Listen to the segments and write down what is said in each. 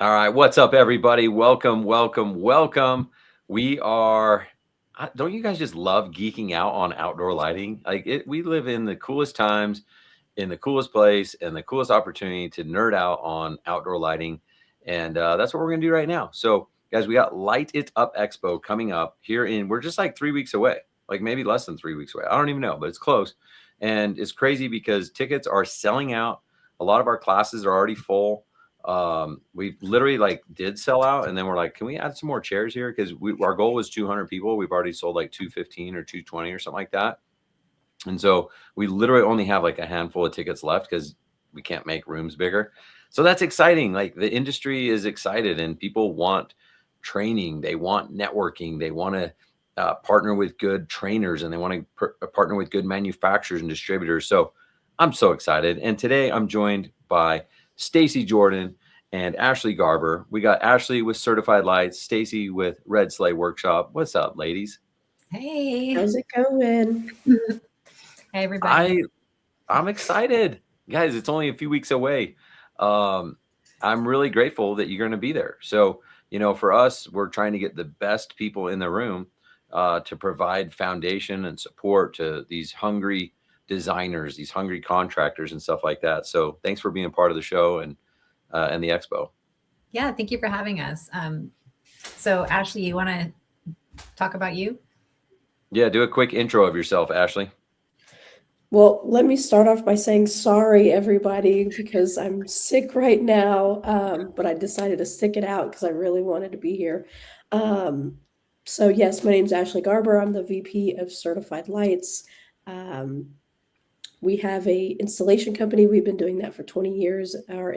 All right, what's up, everybody? Welcome, welcome, welcome. We are. Don't you guys just love geeking out on outdoor lighting? We live in the coolest times, in the coolest place, and the coolest opportunity to nerd out on outdoor lighting, and that's what we're gonna do right now. So, guys, we got Light It Up Expo coming up here in. We're just like 3 weeks away, like maybe less than 3 weeks away. I don't even know, but it's close, and it's crazy because tickets are selling out. A lot of our classes are already full. We literally like did sell out, and then we're like, can we add some more chairs here? Because our goal was 200 people. We've already sold like 215 or 220 or something like that. And so we literally only have like a handful of tickets left because we can't make rooms bigger. So that's exciting. Like the industry is excited and people want training. They want networking. They want to partner with good trainers, and they want to partner with good manufacturers and distributors. So I'm so excited. And today I'm joined by Stacey Jordan and Ashley Garber. We got Ashley with Certified Lights, Stacey with Red Sleigh Workshop. What's up, ladies? Hey. How's it going? Hey, everybody. I'm excited, guys. It's only a few weeks away. I'm really grateful that you're going to be there. So, for us, we're trying to get the best people in the room to provide foundation and support to these hungry designers, these hungry contractors, and stuff like that. So, thanks for being part of the show and the expo. Yeah, thank you for having us. So, Ashley, you want to talk about you? Yeah, do a quick intro of yourself, Ashley. Well, let me start off by saying sorry, everybody, because I'm sick right now, but I decided to stick it out because I really wanted to be here. So, yes, my name's Ashley Garber. I'm the VP of Certified Lights. Um, we have a installation company. We've been doing that for 20 years. Our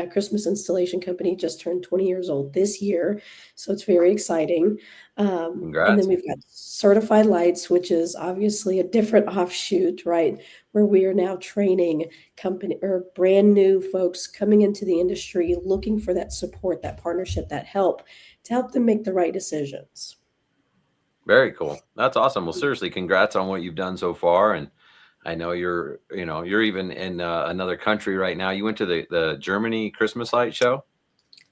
Christmas installation company just turned 20 years old this year, so it's very exciting. And then Congrats. we've got Certified Lights, which is obviously a different offshoot, right? Where we are now training company or brand new folks coming into the industry, looking for that support, that partnership, that help to help them make the right decisions. Very cool. That's awesome. Well, seriously, congrats on what you've done so far. And I know you're even in another country right now. You went to the Germany Christmas light show.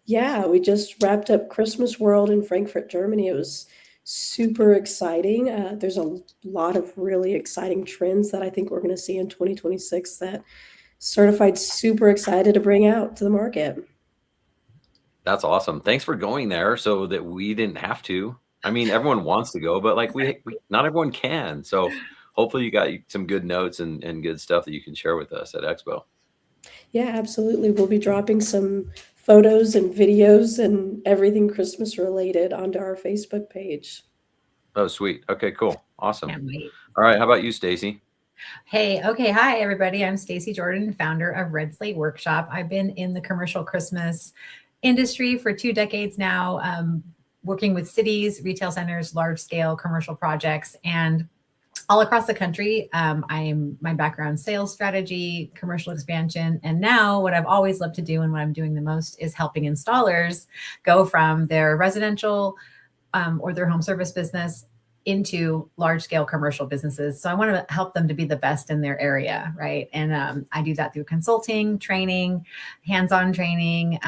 Yeah, we just wrapped up Christmas World in Frankfurt, Germany. It was super exciting. There's a lot of really exciting trends that I think we're going to see in 2026 that Certified's super excited to bring out to the market. That's awesome. Thanks for going there so that we didn't have to. I mean, everyone wants to go, but like we not everyone can. So hopefully you got some good notes and good stuff that you can share with us at Expo. Yeah, absolutely. We'll be dropping some photos and videos and everything Christmas related onto our Facebook page. Oh, sweet. Okay, cool. Awesome. Can't wait. All right. How about you, Stacey? Hey, okay. Hi, everybody. I'm Stacey Jordan, founder of Red Slate Workshop. I've been in the commercial Christmas industry for 2 decades now, working with cities, retail centers, large scale commercial projects, and all across the country. My background sales strategy, commercial expansion, and now what I've always loved to do and what I'm doing the most is helping installers go from their residential or their home service business into large scale commercial businesses. So I want to help them to be the best in their area, right? And I do that through consulting, training, hands-on training.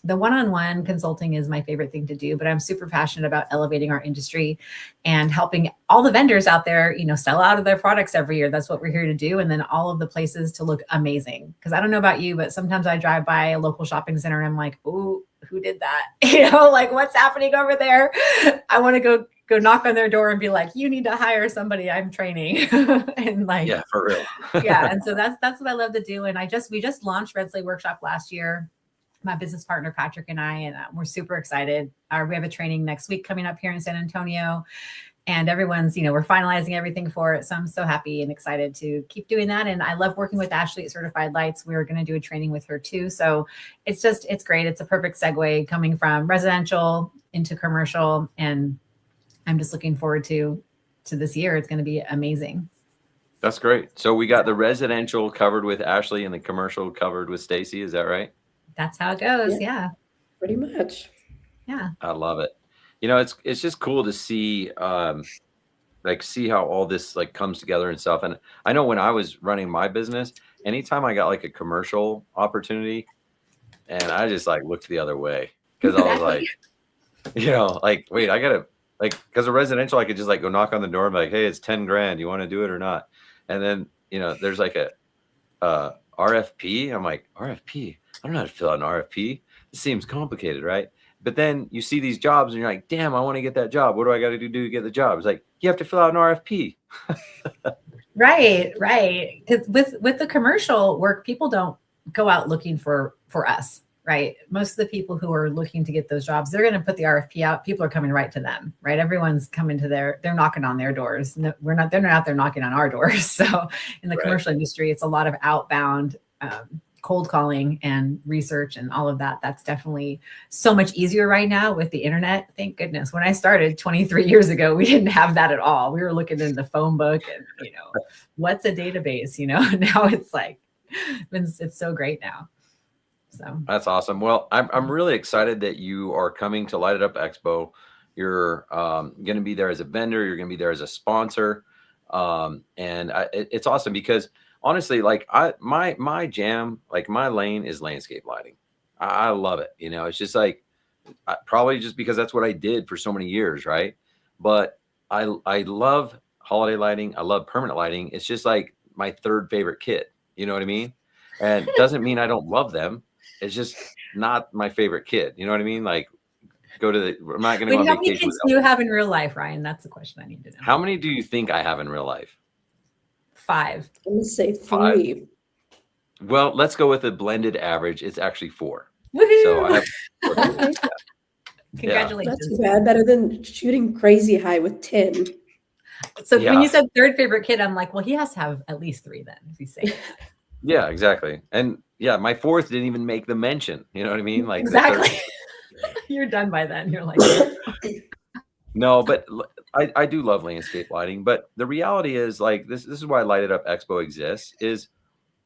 The one-on-one consulting is my favorite thing to do, but I'm super passionate about elevating our industry and helping all the vendors out there, sell out of their products every year. That's what we're here to do. And then all of the places to look amazing. Because I don't know about you, but sometimes I drive by a local shopping center and I'm like, oh, who did that? Like what's happening over there? I want to go knock on their door and be like, you need to hire somebody I'm training. And like, Yeah, for real. yeah. And so that's what I love to do. And we just launched Red Slate Workshop last year, my business partner, Patrick, and I, and we're super excited. We have a training next week coming up here in San Antonio, and everyone's, we're finalizing everything for it. So I'm so happy and excited to keep doing that. And I love working with Ashley at Certified Lights. We're going to do a training with her too. So it's great. It's a perfect segue coming from residential into commercial. And I'm just looking forward to this year. It's going to be amazing. That's great. So we got the residential covered with Ashley and the commercial covered with Stacey. Is that right? That's how it goes. Yeah. Pretty much. Yeah. I love it. It's just cool to see see how all this like comes together and stuff. And I know when I was running my business, anytime I got like a commercial opportunity, and I just like looked the other way because I was Exactly. like, like, wait, I gotta like, because of residential, I could just like go knock on the door and be like, hey, it's 10 grand. You want to do it or not? And then, there's like a RFP. I'm like, RFP? I don't know how to fill out an RFP. This seems complicated, right? But then you see these jobs and you're like, damn, I want to get that job. What do I got to do to get the job? It's like, you have to fill out an RFP. Right. 'Cause with the commercial work, people don't go out looking for us, right? Most of the people who are looking to get those jobs, they're going to put the RFP out. People are coming right to them, right? Everyone's coming to they're knocking on their doors. No, they're not out there knocking on our doors. So in the commercial industry, it's a lot of outbound cold calling and research and all of that. That's definitely so much easier right now with the internet. Thank goodness. When I started 23 years ago, we didn't have that at all. We were looking in the phone book and, what's a database, now it's like, it's so great now. So That's awesome. Well, I'm really excited that you are coming to Light It Up Expo. You're going to be there as a vendor. You're going to be there as a sponsor. And it's awesome because honestly, like my jam, like my lane is landscape lighting. I love it. It's just like, probably just because that's what I did for so many years. Right. But I love holiday lighting. I love permanent lighting. It's just like my third favorite kid. You know what I mean? And it doesn't mean I don't love them. It's just not my favorite kid. You know what I mean? Like I'm not going to go on how many vacation. kids do you have in real life, Ryan? That's the question I need to know. How many do you think I have in real life? 5. I'm going to say 3. Well, let's go with a blended average. It's actually 4. Woohoo! So I have 4. Okay. Congratulations. Not too bad. Better than shooting crazy high with 10. So when you said third favorite kid, I'm like, well, he has to have at least 3 then, if you say that. Yeah, exactly. And yeah, my 4th didn't even make the mention. You know what I mean? Like exactly. You're done by then. You're like, no, but I do love landscape lighting. But the reality is, like, this is why Light It Up Expo exists, is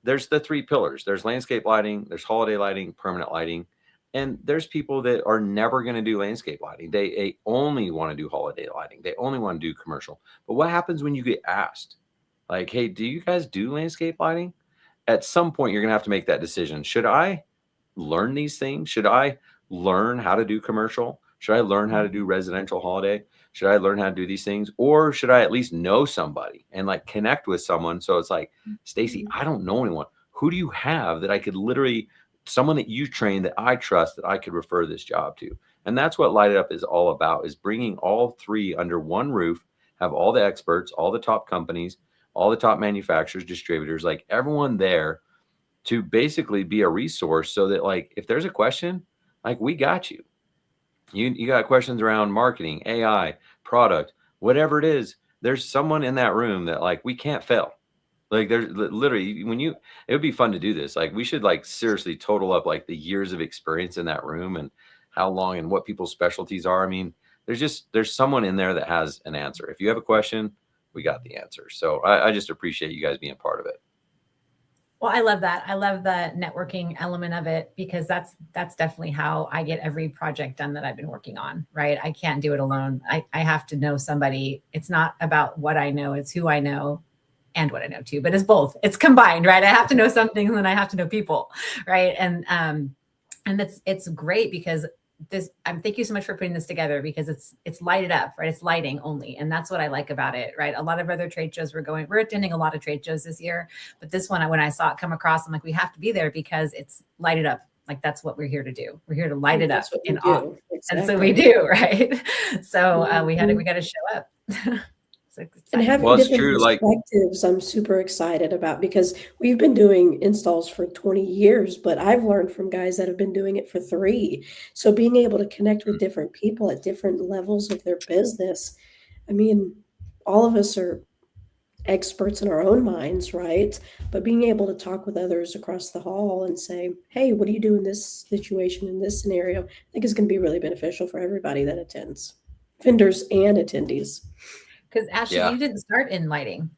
there's the 3 pillars. There's landscape lighting, there's holiday lighting, permanent lighting. And there's people that are never going to do landscape lighting. They only want to do holiday lighting. They only want to do commercial. But what happens when you get asked, like, hey, do you guys do landscape lighting? At some point, you're going to have to make that decision. Should I learn these things? Should I learn how to do commercial? Should I learn how to do residential holiday? Should I learn how to do these things? Or should I at least know somebody and like connect with someone? So it's like, Stacey, I don't know anyone. Who do you have that I could literally, someone that you train that I trust that I could refer this job to? And that's what Light It Up is all about, is bringing all 3 under one roof, have all the experts, all the top companies, all the top manufacturers, distributors, like everyone there to basically be a resource so that like, if there's a question, like we got you. You got questions around marketing, AI, product, whatever it is, there's someone in that room that like we can't fail. Like there's literally it would be fun to do this. Like we should like seriously total up like the years of experience in that room and how long and what people's specialties are. I mean, there's someone in there that has an answer. If you have a question, we got the answer. So I just appreciate you guys being part of it. Well, I love that. I love the networking element of it because that's definitely how I get every project done that I've been working on, right? I can't do it alone. I have to know somebody. It's not about what I know, it's who I know and what I know too, but it's both. It's combined, right? I have to know something and then I have to know people, right? And it's great because thank you so much for putting this together because it's lighted up, right? It's lighting only. And that's what I like about it, right? A lot of other trade shows we're attending a lot of trade shows this year, but this one, when I saw it come across, I'm like, we have to be there because it's lighted up. Like that's what we're here to do. We're here to light it up in awe. Exactly. And so we do, right? So we got to show up. And having different perspectives, I'm super excited about because we've been doing installs for 20 years, but I've learned from guys that have been doing it for 3. So being able to connect with different people at different levels of their business, I mean, all of us are experts in our own minds, right? But being able to talk with others across the hall and say, hey, what do you do in this situation, in this scenario? I think is going to be really beneficial for everybody that attends, vendors and attendees. Because Ashley, you didn't start in lighting.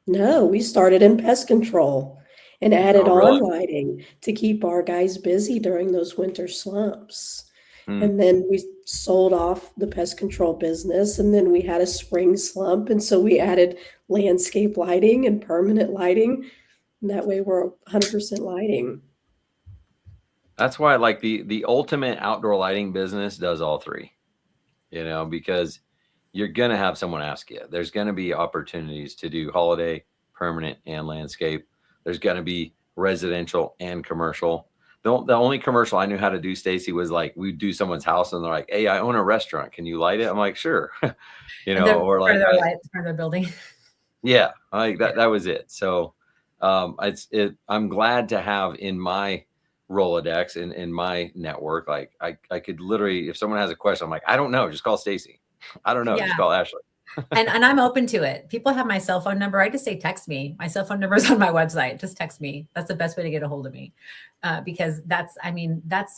No, we started in pest control and added on lighting to keep our guys busy during those winter slumps. And then we sold off the pest control business, and then we had a spring slump. And so we added landscape lighting and permanent lighting. And that way we're 100% lighting. That's why like the ultimate outdoor lighting business does all three, because you're going to have someone ask you. There's going to be opportunities to do holiday, permanent, and landscape. There's going to be residential and commercial. The only commercial I knew how to do, Stacey, was like we'd do someone's house and they're like, "Hey, I own a restaurant. Can you light it?" I'm like, "Sure." And they're Or like, part of their building. yeah, like that. That was it. So, I'm glad to have in my Rolodex and in my network. Like, I could literally, if someone has a question, I'm like, I don't know, just call Stacey. I don't know, just call Ashley. and I'm open to it. People have my cell phone number. I just say text me. My cell phone number is on my website. Just text me. That's the best way to get a hold of me, because that's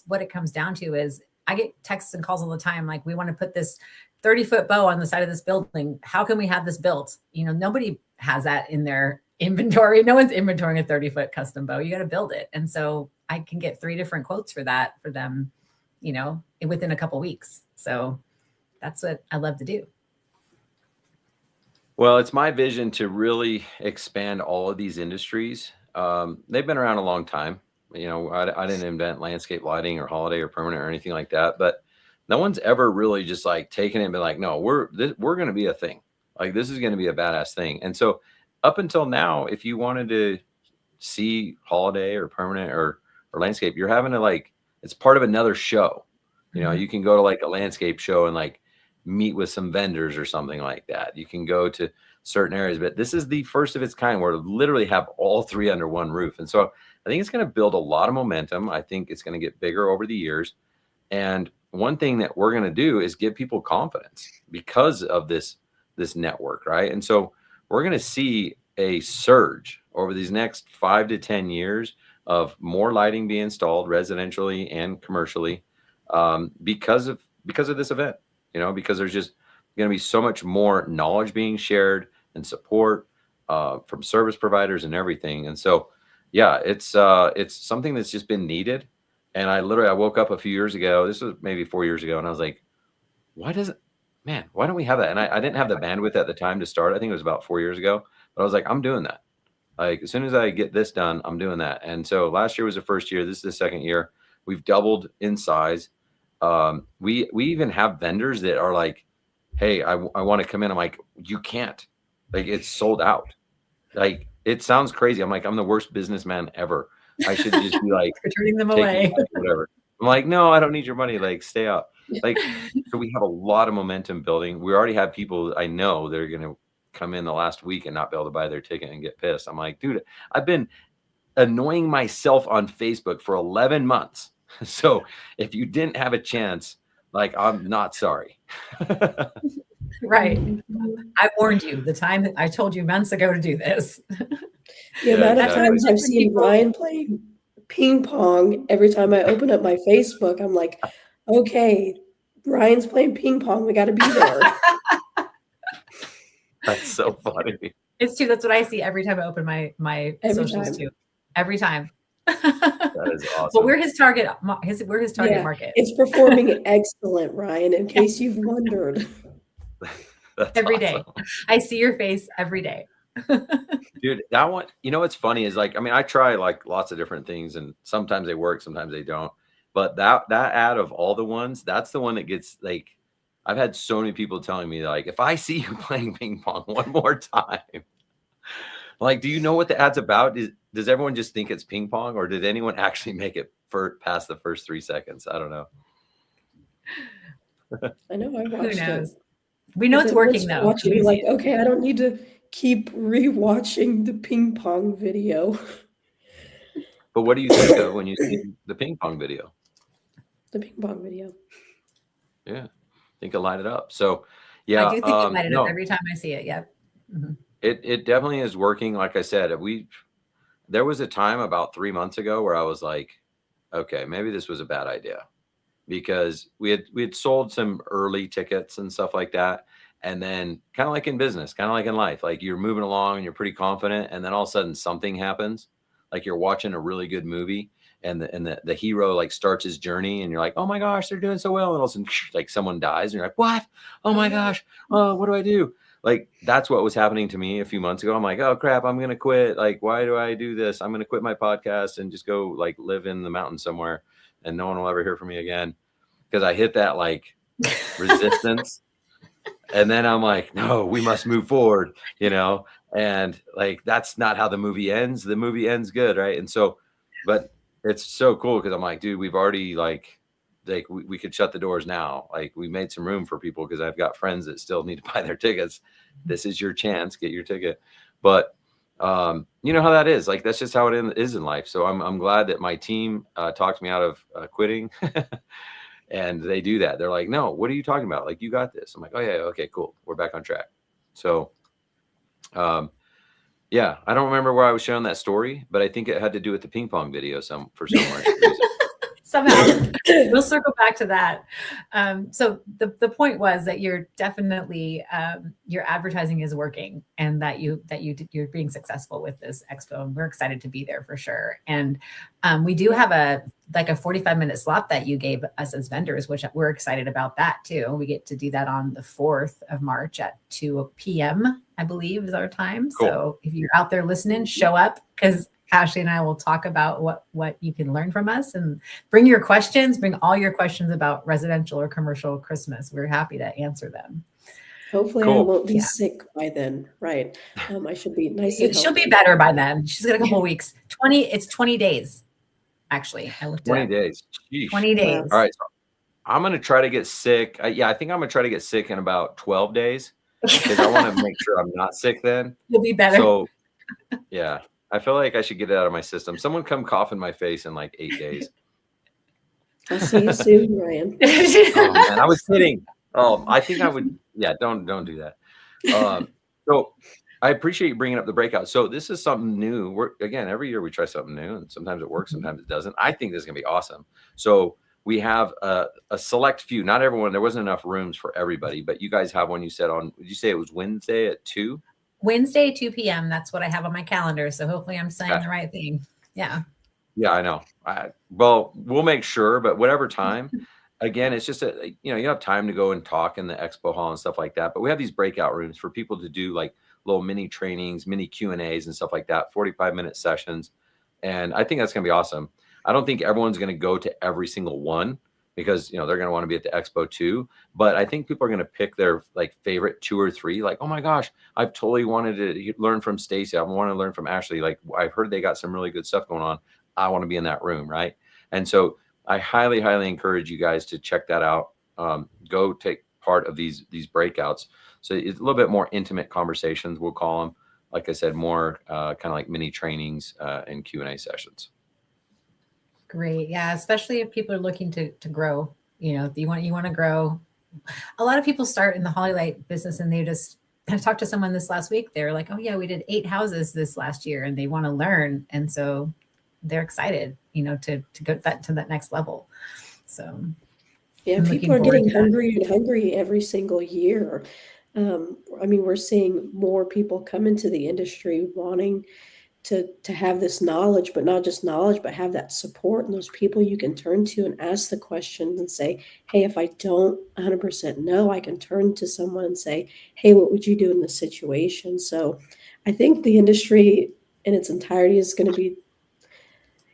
what it comes down to. Is I get texts and calls all the time. Like, we want to put this 30-foot bow on the side of this building. How can we have this built? Nobody has that in their inventory. No one's inventorying a 30-foot custom bow. You got to build it. And so I can get 3 different quotes for that for them, within a couple weeks. So that's what I love to do. Well, it's my vision to really expand all of these industries. They've been around a long time. I didn't invent landscape lighting or holiday or permanent or anything like that, but no one's ever really just like taken it and been like, no, we're going to be a thing. Like, this is going to be a badass thing. And so up until now, if you wanted to see holiday or permanent or landscape, you're having to it's part of another show. You can go to like a landscape show and like meet with some vendors or something like that. You can go to certain areas, but this is the first of its kind where to literally have all three under one roof. And so I think it's going to build a lot of momentum. I think it's going to get bigger over the years. And one thing that we're going to do is give people confidence because of this network, right? And so we're going to see a surge over these next 5 to 10 years of more lighting being installed residentially and commercially, because of this event. Because there's just going to be so much more knowledge being shared and support from service providers and everything. And so, yeah, it's something that's just been needed. And I woke up a few years ago. This was maybe 4 years ago, and I was like, why don't we have that? And I didn't have the bandwidth at the time to start. I think it was about 4 years ago, but I was like, I'm doing that. Like, as soon as I get this done, I'm doing that. And so last year was the first year. This is the second year. We've doubled in size. We even have vendors that are like, hey, I want to come in. I'm like, you can't. Like, it's sold out. Like, it sounds crazy. I'm like, I'm the worst businessman ever. I should just be like, turning them away. Whatever. I'm like, no, I don't need your money. Like, stay out. Like, so we have a lot of momentum building. We already have people I know that are going to come in the last week and not be able to buy their ticket and get pissed. I'm like, dude, I've been annoying myself on Facebook for 11 months. So if you didn't have a chance, like, I'm not sorry. Right. I warned you the time that I told you months ago to do this. The amount of times I've seen Ryan playing ping pong, every time I open up my Facebook, I'm like, okay, Ryan's playing ping pong. We got to be there. That's so funny. It's true. That's what I see every time I open my socials too. Every time. That is awesome. But we're his target. We're his target market. It's performing excellent, Ryan. In case you've wondered. That's every awesome. day. I see your face every day. Dude, that one, what's funny is like, I mean, I try like lots of different things and sometimes they work, sometimes they don't. But that ad of all the ones, that's the one that gets like, I've had so many people telling me like, if I see you playing ping pong one more time, like, do you know what the ad's about? Does everyone just think it's ping pong, or did anyone actually make it past the first 3 seconds? I don't know. I know, I watched it. We know it's working though. Watching, like, okay, I don't need to keep rewatching the ping pong video. But what do you think of when you see the ping pong video? The ping pong video. Yeah, I think I light it up. So, yeah, I do think you light it up every time I see it. Yeah. Mm-hmm. It definitely is working. Like I said, there was a time about 3 months ago where I was like, okay, maybe this was a bad idea, because we had sold some early tickets and stuff like that. And then kind of like in business, kind of like in life, like you're moving along and you're pretty confident. And then all of a sudden something happens, like you're watching a really good movie and the hero like starts his journey and you're like, oh my gosh, they're doing so well. And all of a sudden like someone dies and you're like, what? Oh my gosh. Oh, what do I do? Like, that's what was happening to me a few months ago. I'm like, oh crap, I'm going to quit. Like, why do I do this? I'm going to quit my podcast and just go like live in the mountains somewhere. and no one will ever hear from me again, because I hit that like resistance. And then I'm like, no, we must move forward, and like, that's not how the movie ends. The movie ends good. Right. And so, but it's so cool because I'm like, dude, we've already like we could shut the doors now. Like, we made some room for people because I've got friends that still need to buy their tickets. This is your chance. Get your ticket. But you know how that is. Like, that's just how it is in life. So I'm glad that my team talked me out of quitting. And they do that. They're like, no, what are you talking about? Like, you got this. I'm like, oh yeah, okay, cool. We're back on track. So, yeah, I don't remember where I was sharing that story, but I think it had to do with the ping pong video for some reason. Somehow we'll circle back to that. So the point was that you're definitely your advertising is working, and that you're being successful with this expo, and we're excited to be there for sure. And we do have a 45-minute slot that you gave us as vendors, which we're excited about that too. We get to do that on the 4th of March at 2 p.m. I believe is our time. Cool. So if you're out there listening, show up, because Ashley and I will talk about what you can learn from us, and bring your questions, bring all your questions about residential or commercial Christmas. We're happy to answer them. Hopefully I Cool. won't be sick by then, right? I should be nice and She'll be healthy. better by then. She's got a couple of weeks. It's 20 days. Actually, I looked 20 it up. days. Sheesh. 20 days. All right. So I'm going to try to get sick. I think I'm going to try to get sick in about 12 days because I want to make sure I'm not sick then. You'll be better. So, yeah, I feel like I should get it out of my system. Someone come cough in my face in like 8 days. I'll see you soon, Ryan. Oh, man, I was kidding. Oh, I think I would. Yeah, don't do that. So I appreciate you bringing up the breakout. So this is something new. Again, every year we try something new, and sometimes it works, sometimes it doesn't. I think this is going to be awesome. So we have a select few, not everyone. There wasn't enough rooms for everybody, but you guys have one. You said did you say it was Wednesday at 2? Wednesday, 2 p.m. That's what I have on my calendar. So hopefully I'm saying the right thing. Yeah. Yeah, I know. Well, we'll make sure, but whatever time. Again, it's just you have time to go and talk in the expo hall and stuff like that. But we have these breakout rooms for people to do like little mini trainings, mini Q&As and stuff like that, 45-minute sessions. And I think that's going to be awesome. I don't think everyone's going to go to every single one because, they're going to want to be at the expo too. But I think people are going to pick their like favorite 2 or 3, like, oh my gosh, I've totally wanted to learn from Stacey. I want to learn from Ashley. Like, I've heard they got some really good stuff going on. I want to be in that room. Right. And so I highly, highly encourage you guys to check that out. Go take part of these breakouts. So it's a little bit more intimate conversations, we'll call them. Like I said, more kind of like mini trainings and Q&A sessions. Great. Yeah. Especially if people are looking to grow, you want to grow. A lot of people start in the Hollylight business, and I talked to someone this last week. They were like, oh yeah, we did 8 houses this last year, and they want to learn. And so they're excited, to go to that next level. So yeah, people are getting hungry every single year. We're seeing more people come into the industry wanting to have this knowledge, but not just knowledge, but have that support and those people you can turn to and ask the questions and say, hey, if I don't 100% know, I can turn to someone and say, hey, what would you do in this situation? So I think the industry in its entirety is going to be,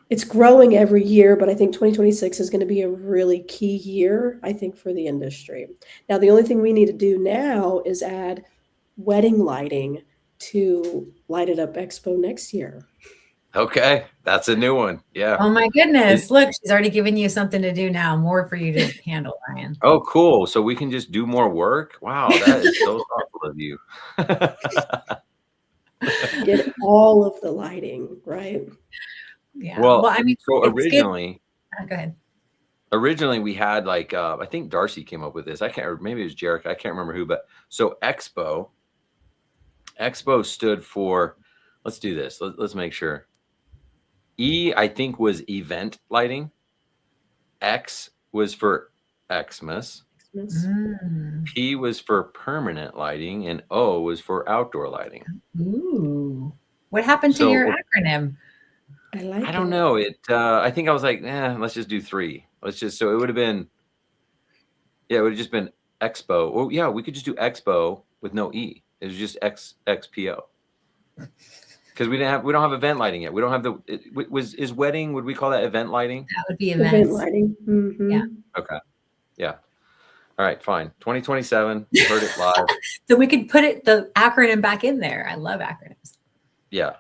it's growing every year, but I think 2026 is going to be a really key year, I think, for the industry. Now, the only thing we need to do now is add wedding lighting to Light It Up Expo next year. Okay, that's a new one. Yeah. Oh my goodness. Look, she's already given you something to do now, more for you to handle, Ryan. Oh, cool. So we can just do more work? Wow, that is so thoughtful of you. Get all of the lighting, right? Yeah. Well, so originally, go ahead. Originally we had like I think Darcy came up with this. Maybe it was Jarek. I can't remember who, but so Expo stood for, let's do this. Let's make sure. E, I think, was event lighting. X was for Xmas. P was for permanent lighting, and O was for outdoor lighting. Ooh. What happened to your acronym? I don't know. I think I was like, let's just do 3. So it would have been, it would have just been Expo. Oh yeah, we could just do Expo with no E. It was just XPO. because we don't have event lighting yet. We don't have is wedding, would we call that event lighting? That would be Event events. lighting. Yeah. Okay. Yeah. All right, fine. 2027. You heard it live. So we could put the acronym back in there. I love acronyms. Yeah.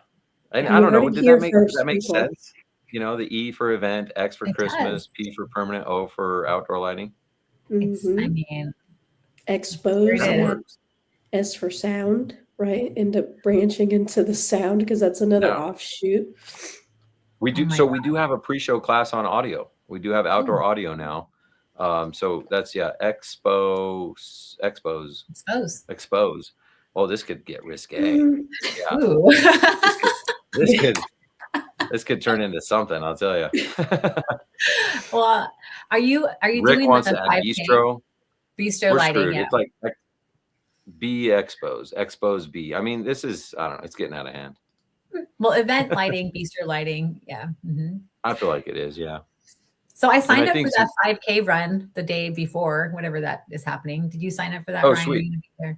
And Yeah. I don't You know, heard it does here that first, make people. sense? You know, the E for event, X for It Christmas, does. P for permanent, O for outdoor lighting. It's, I Mhm. mean, Expose There it that. Works. S for sound, right? End up branching into the sound because that's another No. offshoot. We do. my So we do have a pre-show class on audio. We do have outdoor Oh. audio now. So that's expose. Oh, this could get risque. Mm. Yeah. Ooh. This could turn into something, I'll tell you. Well, are you Rick doing wants the to add 5K? bistro. Bistro We're lighting? screwed. Yeah. It's like B expose B. I mean, this is, I don't know, it's getting out of hand. Well, event lighting, bistro lighting. Yeah. Mm-hmm. I feel like it is, yeah. So I signed up think for that 5K run the day before, whatever that is happening. Did you sign up for that? Oh, Ryan? sweet. Are you gonna be there?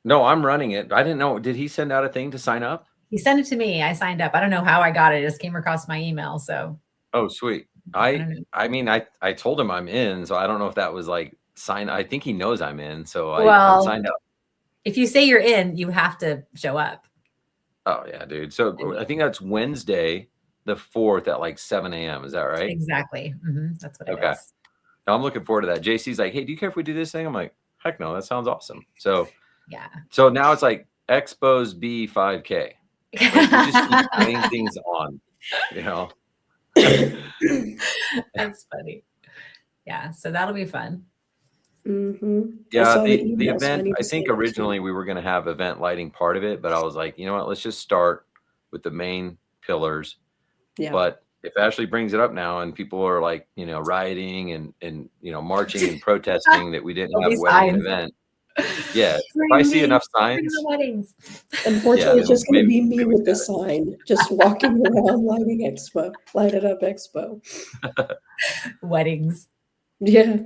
No, I'm running it. I didn't know. Did he send out a thing to sign up? He sent it to me. I signed up. I don't know how I got it. It just came across my email. So Oh, sweet. I don't know. I mean, I told him I'm in, so I don't know if that was like sign. I think he knows I'm in, so I'm Well, signed up. if you say you're in, you have to show up. Oh yeah, dude. So I think that's Wednesday, the 4th at like 7 a.m. Is that right? Exactly. That's what it Okay. is. Now, I'm looking forward to that. JC's like, hey, do you care if we do this thing? I'm like, heck no, that sounds awesome. So Yeah. so now it's like Expose B 5K. Like, we just keep adding things on, you know. That's funny. Yeah. So that'll be fun. Yeah, the event, I think originally we were going to have event lighting part of it, but I was like, you know what, let's just start with the main pillars. Yeah. But if Ashley brings it up now and people are like, you know, rioting and you know, marching and protesting that we didn't have wedding and event. Yeah, if I see enough signs. Unfortunately, it's just going to be me with the sign, just walking around Light It Up Expo. Weddings. Yeah.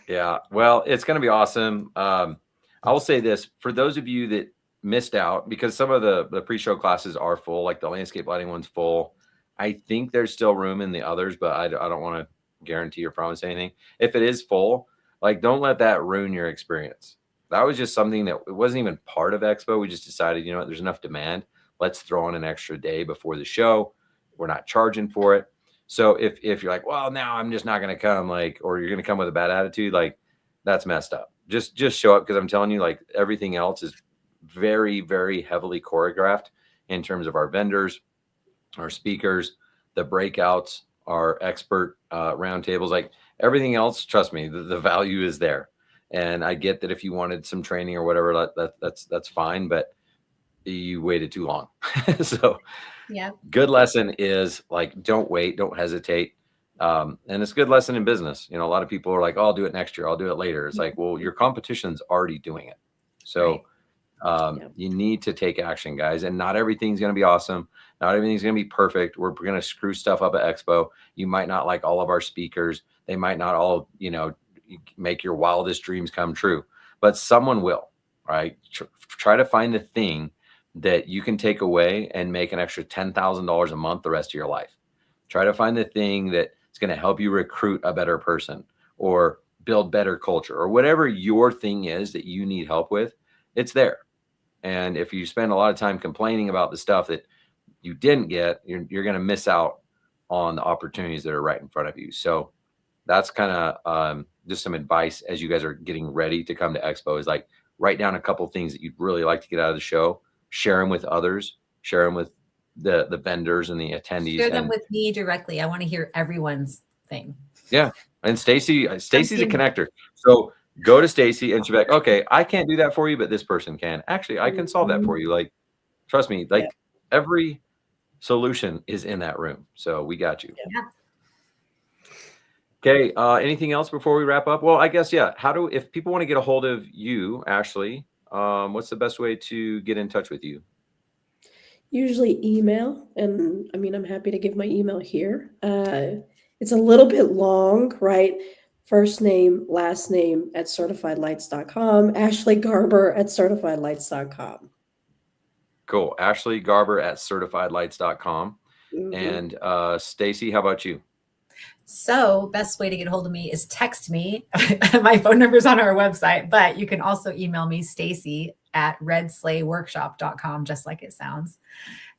Yeah, well, it's going to be awesome. I will say this, for those of you that missed out, because some of the pre-show classes are full, like the landscape lighting one's full. I think there's still room in the others, but I don't want to guarantee or promise anything. If it is full, like, don't let that ruin your experience. That was just something that it wasn't even part of Expo. We just decided, you know what, there's enough demand. Let's throw in an extra day before the show. We're not charging for it. So if you're like, well, now I'm just not going to come, like, or you're going to come with a bad attitude, like, that's messed up. Just show up, because I'm telling you, like, everything else is very, very heavily choreographed in terms of our vendors, our speakers, the breakouts, our expert roundtables, like everything else. Trust me, the value is there. And I get that if you wanted some training or whatever, that's fine, but you waited too long. So yeah, good lesson is, like, don't wait, don't hesitate. And it's a good lesson in business. You know, a lot of people are like, oh, I'll do it next year, I'll do it later. It's like, well, your competition's already doing it. So you need to take action, guys. And not everything's going to be awesome. Not everything's going to be perfect. We're going to screw stuff up at Expo. You might not like all of our speakers. They might not all, you know, make your wildest dreams come true, but someone will, right? Try to find the thing that you can take away and make an extra $10,000 a month the rest of your life. Try to find the thing that is going to help you recruit a better person or build better culture, or whatever your thing is that you need help with. It's there. And if you spend a lot of time complaining about the stuff that you didn't get, you're going to miss out on the opportunities that are right in front of you. So that's kind of just some advice as you guys are getting ready to come to Expo, is like, write down a couple things that you'd really like to get out of the show, share them with others, share them with the vendors and the attendees. Share them with me directly. I want to hear everyone's thing. Yeah. And Stacey's a connector. So go to Stacey and she'll be like, okay, I can't do that for you, but this person can. Actually, I can solve that for you. Like, trust me, like every solution is in that room. So we got you. Yeah. Okay. Anything else before we wrap up? Well, I guess, yeah. If people want to get a hold of you, Ashley, what's the best way to get in touch with you? Usually email. And I mean, I'm happy to give my email here. It's a little bit long, right? First name, last name @certifiedlights.com, Ashley Garber @certifiedlights.com. Cool. Ashley Garber at certifiedlights.com. Mhm. And Stacey, how about you? So best way to get a hold of me is text me. My phone number is on our website, but you can also email me, Stacey at redslayworkshop.com, just like it sounds.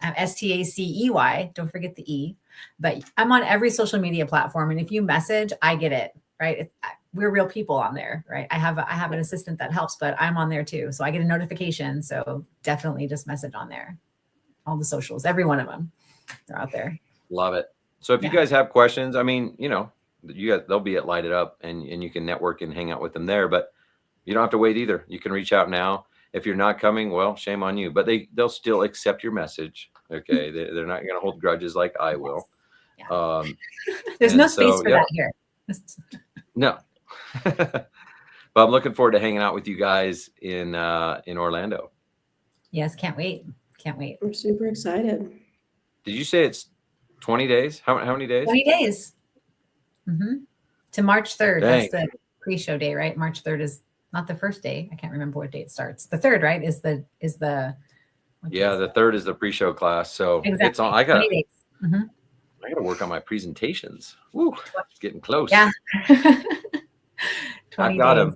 STACEY, don't forget the E. But I'm on every social media platform. And if you message, I get it, right? We're real people on there, right? I have an assistant that helps, but I'm on there too. So I get a notification. So definitely just message on there. All the socials, every one of them, they're out there. Love it. So if you guys have questions, I mean, you know, they'll be at Light It Up, and you can network and hang out with them there, but you don't have to wait either. You can reach out now. If you're not coming, well, shame on you, but they'll still accept your message. Okay. They're not going to hold grudges like I will. Yeah. There's no space for that here. No. But I'm looking forward to hanging out with you guys in Orlando. Yes. Can't wait. Can't wait. I'm super excited. Did you say it's 20 days? How many days? 20 days. To March 3rd. Dang. That's the pre-show day, right? March 3rd is not the first day. I can't remember what date starts. The 3rd, right? Is the the 3rd is the pre-show class. So exactly. it's on. I got to work on my presentations. Woo, it's getting close. Yeah. I've got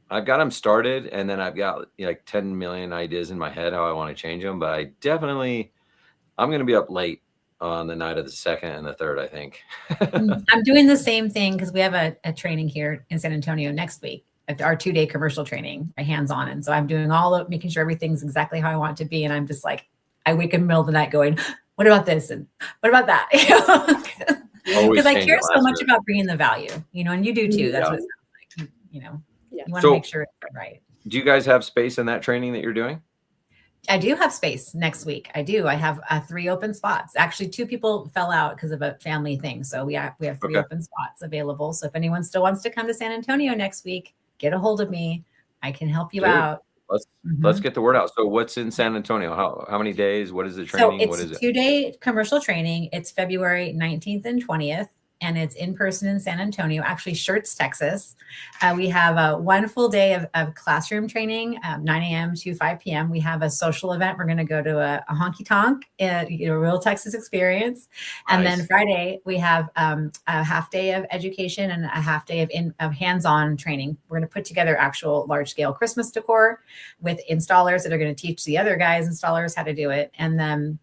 them started, and then I've got like 10 million ideas in my head how I want to change them. But I'm going to be up late on the night of the 2nd and the 3rd, I think. I'm doing the same thing because we have a training here in San Antonio next week, our 2-day commercial training, hands-on. And so I'm doing making sure everything's exactly how I want it to be. And I'm just like, I wake in the middle of the night going, what about this? And what about that? Because I care so much about bringing the value, and you do too. That's what it sounds like, You want to make sure it's right. Do you guys have space in that training that you're doing? I do have space next week. I do. I have 3 open spots. Actually, 2 people fell out because of a family thing. So we have 3 open spots available. So if anyone still wants to come to San Antonio next week, get a hold of me. I can help you out. Let's get the word out. So what's in San Antonio? How many days? What is the training? So it's a 2-day commercial training. It's February 19th and 20th. And it's in person in San Antonio, actually Schertz, Texas. We have 1 full day of classroom training, 9 a.m. to 5 p.m. We have a social event. We're going to go to a honky tonk, a real Texas experience. And then Friday, we have a half day of education and a half day of hands-on training. We're going to put together actual large-scale Christmas decor with installers that are going to teach the other installers how to do it. And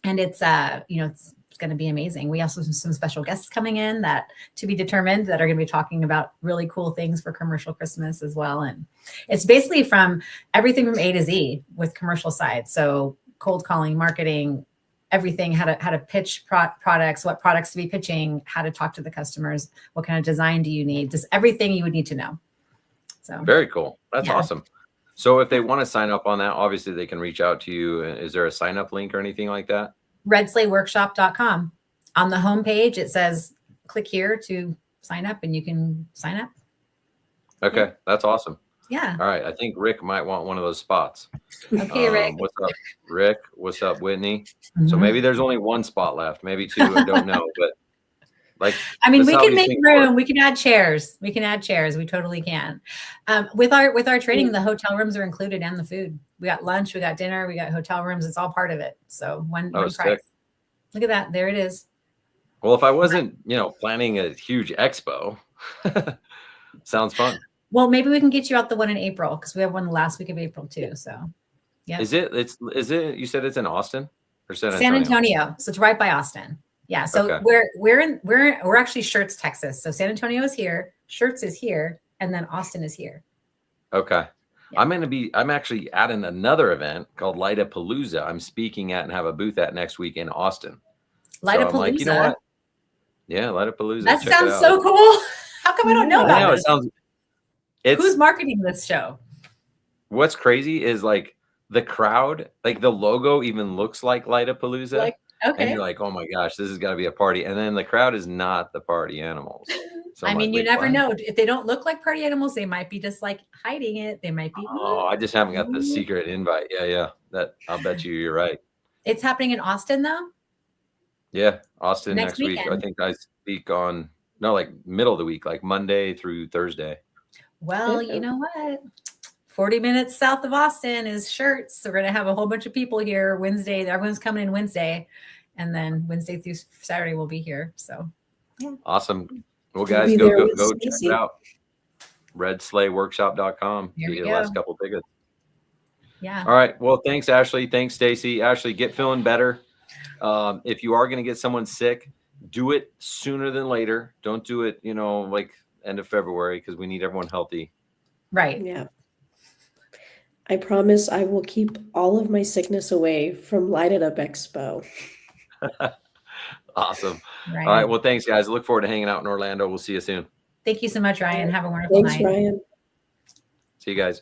it's, it's going to be amazing. We also have some special guests coming in that to be determined that are going to be talking about really cool things for commercial Christmas as well. And it's basically from everything from A to Z with commercial side. So cold calling, marketing, everything, how to pitch products, what products to be pitching, how to talk to the customers, what kind of design do you need, just everything you would need to know. So very cool. That's awesome. So if they want to sign up on that, obviously they can reach out to you. Is there a sign up link or anything like that? redslayworkshop.com. On the homepage, it says, click here to sign up, and you can sign up. Okay. That's awesome. Yeah. All right. I think Rick might want one of those spots. Okay, Rick. What's up, Rick? What's up, Whitney? So maybe there's only 1 spot left, maybe 2. I don't know, but we can make room. We can add chairs. We totally can. With our training, the hotel rooms are included and the food. We got lunch, we got dinner, we got hotel rooms. It's all part of it. So one price. Sick. Look at that. There it is. Well, if I wasn't, planning a huge expo, sounds fun. Well, maybe we can get you out the one in April because we have one the last week of April too. So, yeah. Is it? You said it's in Austin or San Antonio? San Antonio. So it's right by Austin. Yeah. So we're actually Schertz, Texas. So San Antonio is here, Schertz is here, and then Austin is here. Okay. Yeah. I'm actually at another event called Light It Palooza. I'm speaking at and have a booth at next week in Austin. Light It Palooza. Like, you know what? Yeah, Light It Palooza. That sounds so cool. How come I don't know about this? Who's marketing this show? What's crazy is like the crowd, like the logo even looks like Light It Palooza. Okay. And you're like, oh my gosh, this has got to be a party. And then the crowd is not the party animals. So you never know. If they don't look like party animals, they might be just like hiding it. They might be. Oh, I just haven't got the secret invite. Yeah. I'll bet you're right. It's happening in Austin though? Yeah. Austin next week. weekend. I think I speak middle of the week, like Monday through Thursday. Well, you know what? 40 minutes south of Austin is Shirts. So we're going to have a whole bunch of people here Wednesday. Everyone's coming in Wednesday. And then Wednesday through Saturday we'll be here. So yeah. Awesome. Well, We'll guys, be go there with check Stacey. it out. RedSleighWorkshop.com. There we Get your last go. couple tickets. Yeah. All right. Well, thanks, Ashley. Thanks, Stacey. Ashley, get feeling better. If you are going to get someone sick, do it sooner than later. Don't do it, like end of February, because we need everyone healthy. Right. Yeah. I promise I will keep all of my sickness away from Light It Up Expo. Awesome. Right. All right. Well, thanks, guys. I look forward to hanging out in Orlando. We'll see you soon. Thank you so much, Ryan. Have a wonderful Thanks, night. Ryan. See you guys.